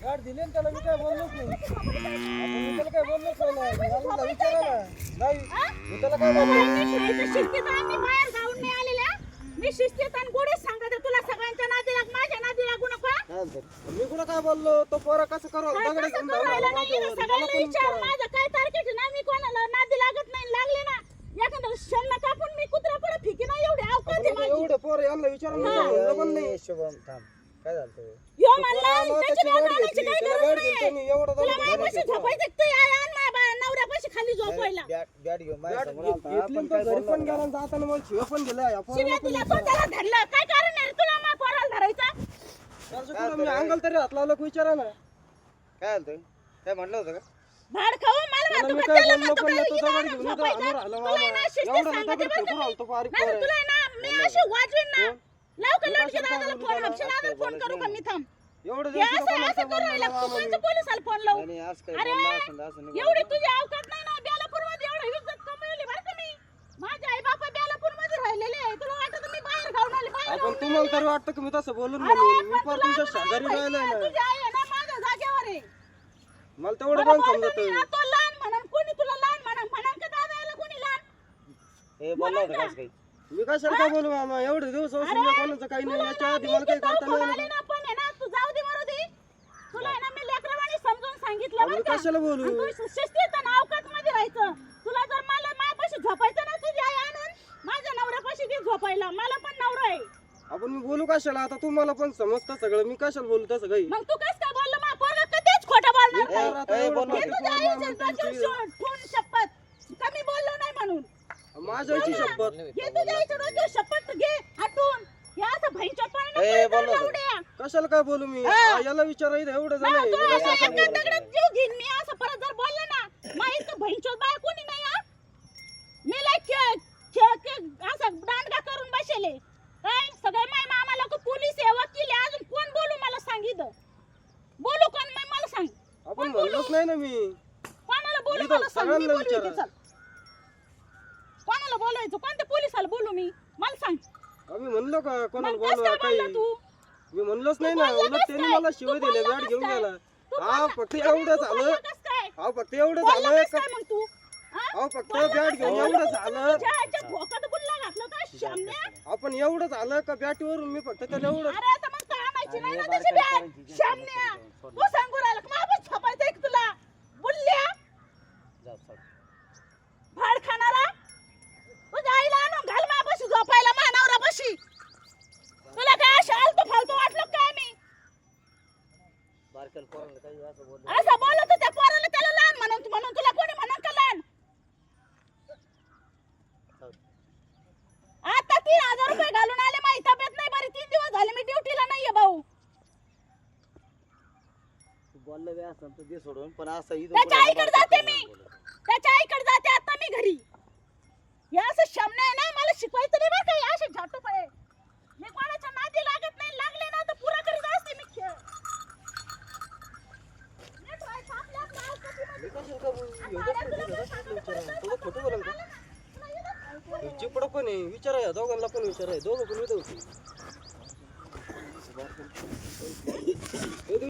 गाड दिली ना त्याला, मी काय बोललोच नाही. मी त्याला काय बोललोच नाही. याला विचारा ना. नाही मी त्याला काय बोललो. मी शिस्तीत आणि गोडीत सांगते तुला, सगळ्यांच्या नादी लाग, माझ्या नादी लागू नको. मी कुठं काय बोललो. तो पोरा कसं करू दगड घेऊन धावला माझ्यावर. मला पण विचारा. माझं काय तारखेच ना, मी कोणाला नादी लागत नाही. लागले ना एखादं शेण कापून मी कुत्रा पुढे फिकी नाही. एवढे अवकाश आहे माझी. एवढे पोर यांना विचारा ना. म्हणलं पण नाही. शुभम थांब, काय झालं? यो म्हणला त्याची त्याची बाजू गाड आणायची घेतली. काही त्याला गरज गाड नाही. दिली एवढं तुला दगड माझ्यापाशी झोपायचं तू नवऱ्यापाशी खाली झोपायला. बॅट घेऊन माझ्या समोर आलता. घेतली आपण तर काय घरी बोललो पण गेला आणि जाताना मला शिव पण दिला. या पोराला शिव्या पण दिल्या विचारा. तो त्याला धरलं. काय कारण आहे रे तुला माझ्या पोराला धरायचं? त्याचं कुठं मी अंगाला तरी हात लावला का विचारा ना. काय झालं? काय म्हणलं होतं का? भाड खाऊ मला त्याला म्हणतो मी का काय त्याला बोललो म्हणतो पण का नाही. तो इथं दगड आणून घेऊन इथं झोपायचं? आणून राहिला तुला आहे ना मामा. शिस्तीत एवढं सांगते दगड बरं फेकून का राहिला तो बारीक नाही पोर तर आहे. तुला आहे ना मी अशी वाजवीन ना. लवकर मी लवकर कशाला दादाला बोलू फोन त्याला? हपशे दादाला फोन करू का मी थांब? एवढं हे दिवशी असं कोणाला असं काय करू राहिला बोललो तू मामा मी. कोणच्या पोलिसाला फोन लावू? नाही आज काय अरे बोलला असं असं नाही एवढी बोलला. तुझी अवकात नाही ना. बेलापूरमध्ये एवढं इज्जत कमवली बरं का मी. माझे आई बापा बेलापूरमध्ये राहिलेले आहे. तुला वाटतं मी बाहेर गावून आले बाहेर आपण गावून तुम्हाला तरी वाटतं की मी तसं बोलून अरे, म्हणून. मी पण पण तुला तुमच्या आता शेजारी माहिती राहिलोय आहे, ना. तुझी आई आहे ना माझ्या जागेवर आहे. मला तेवढं बरं पण बोलतो समजत. मी ना, तो लहान म्हणून कोणी तुला लहान म्हणून का दादाला कोणी लहान? हे बोलला होता का आज काही? मी कशाला काय बोलू मामा. एवढे दिवस समजा कोणाचं काही नाही. याच्या आधी मला काही करता नाही आलं. ना पण आहे ना तू जाऊ दे मरू दे. तुला आहे ना मी लेकरावाणी समजून सांगितलं आम्ही बरं का? कशाला बोलू? आणि तू शिस्तीत आणि अवकातमध्ये राहायचं. तुला जर मला माझ्यापाशी झोपायचं ना तुझी आई आणून माझ्या नवऱ्यापाशी ती झोपायला. मला पण नवरा आहे. आपण मी बोलू कशाला. आता तुम्हाला पण समजतं सगळं. मी कशाला बोलू तसं काही. मग तू कसं काय बोलला मा पोरगा कधीच खोटं बोलणार मी नाही. पोर आता एवढं बोललो मी मोठं तुझ्या पोर आईच्या मामा डोक्यावर तुमची. ठेवून शपथ कमी बोललो नाही म्हणून. माझ्या आईची शपथ. हे तुझ्या आईच्या डोक्यावर शपथ घे हटून. हे असं भैंचोदपणा ए, नको बोललो करू होतो. लावड्या. कशाला काय बोलू मी. हा. याला विचारा इथं एवढं मग झालंय. तू मी असं कशाला एका बोलू? दगडात जीव घेईन मी असं परत जर बोलले ना माहित तर भैंचोद बाया कोणी नाही हा. मी लय असं दांडगा करून बसेले. काय सगळे माय मामा लोक पोलीस आहे वकील आहे. अजून कोण बोलू मला सांगितलं. बोलू कोण मला सांग. आपण म्हणलोच नाही ना मी. कोणाला बोलू इथं मला सांग. मी सगळ्यांना बोलू इथे विचारा. चल. कोणाला बोलायचं कोणत्या पोलिसाला बोलू मी मला सांग. आम्ही म्हणलो का कोणाला मग कसं बोलवा काय काही. बोलला तू? मी म्हणलोच नाही तू ना. बोलला उलट कसं त्यांनी काय? मला शिवाय तू दिले. बोलला बॅट घेऊन कसं गेला. तू हा बोलला- फक्त तू एवढं बोलला झालं. कसं काय? अहो फक्त एवढं बोलला झालं. कसं काय मग तू? हा? अहो फक्त बोलला बॅट कसं घेऊन काय? एवढं झालं. तुझ्या आईच्या भोकात बुल्ला घातला का शाम्या? आपण एवढं झालं का बॅटवरून मी फक्त त्याला एवढं. अरे आता मग काय आणायची नाही ना अरे त्याची बारकाई बॅग करायची. शाम्या. तू सांगू राहिला का मागं झोपायचं आहे का तुला बुल्ल्या जाऊ, चल. भाड खाणारा. तुझ्या आईला आणून घाल माझ्यापाशी झोपायला मानावरापाशी. तुला काय अशा आलतू फालतू वाटलं काय मी? बारक्याला पोराला काही असं बोललं. असं बोलत त्या पोराला त्याला लहान म्हणून तुला कोणी म्हणून का लहान? आता 3000 रुपये घालून आले. माझी तब्येत नाही बरी. 3 दिवस झाले मी ड्युटीला नाहीये भाऊ. तू बोललं बी असं तर दे सोडून, पण असं इथून त्याच्या पुढे आईकडे बारक्या जाते पोराला मी. बोलू. त्याच्या आईकडे जाते आता मी घरी. या असं शमने आहे ना मला शिकवायचं नाही बरं का. असे झाटू पळे. मी कोणाच्या नादी लागत नाही. लागले ना तर पुरा करीत असते मी खेळ. नीट राहायचं आपल्या आपल्या अवकाशीमध्ये. मी कशाला काय बोलू? आता एवढं आल्या तुला खोटं मी सांगत विचारा. होते, तुला खोटं बोलाल का? तुला येतं का? चिपड पण आहे. विचारा या दोघांना पण विचारा. दोघं पण इथं होती.